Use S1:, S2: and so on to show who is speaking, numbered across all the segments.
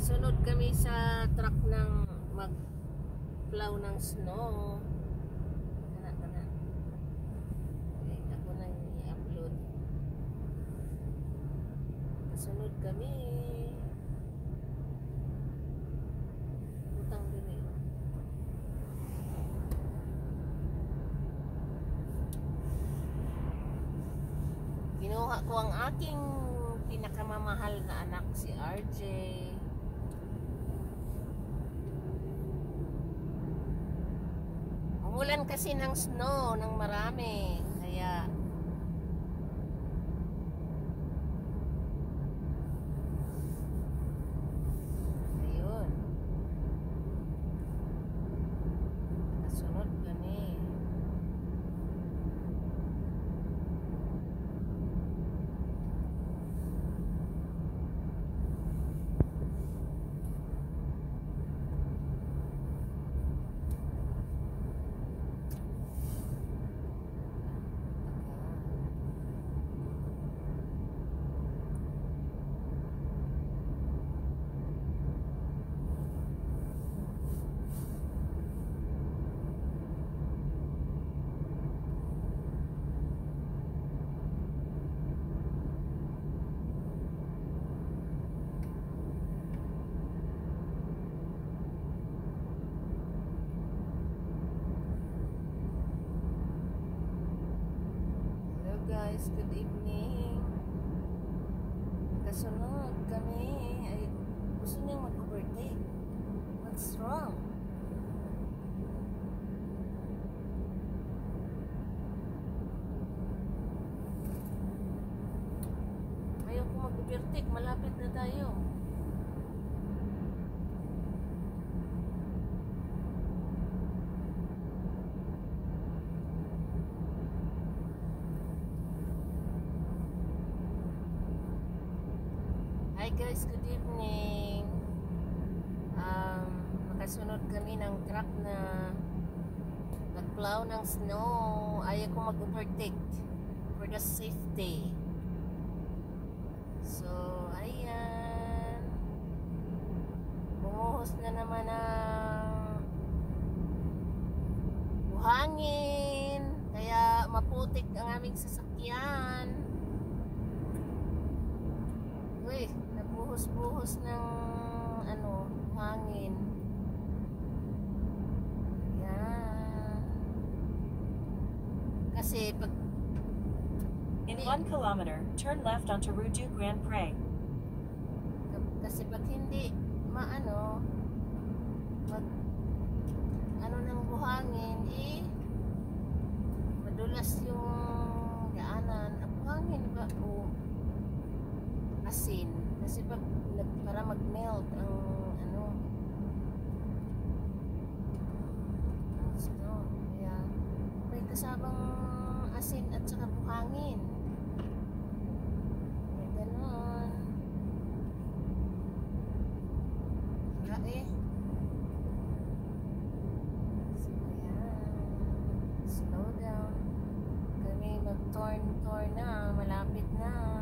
S1: Nakasunod kami sa truck ng mag-plow ng snow. Kana. Okay, ako na i-upload. Nakasunod kami. Utang din eh. Kinuha ko ang aking pinakamamahal na anak, si RJ. Umulan kasi ng snow ng marami, kaya ayun, nakasunod kami. Guys, good evening. Kasunod kami. Ay, gusto niyang mag-overtake. What's wrong? Ayaw ko mag-overtake. Malapit na tayo. Hi guys, good evening. Nakasunod kami ng truck na nag-plow ng snow. Ayaw ko mag-overtake for the safety. So, ayan. Bumuhos na naman ang buhangin. Kaya maputik ang aming sasakyan. Uy, nabuhos-buhos ng hangin. Ayan. Kasi pag
S2: in 1 kilometer, turn left onto Rue du Grand Pré.
S1: Kasi pag hindi ng buhangin, madulas yung daanan. Ang buhangin ba o asin? Kasi pag para mag-melt ang snow, kaya may kasabang asin at saka buhangin. Kaya ganon. Kaya so ayan, slow down. Kami mag-turn na, malapit na.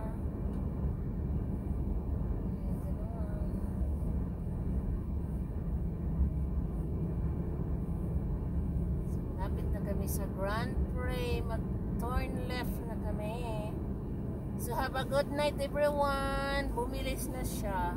S1: Sa Grand Pré, mag-turn left na kami. So have a good night everyone. Bumilis na siya.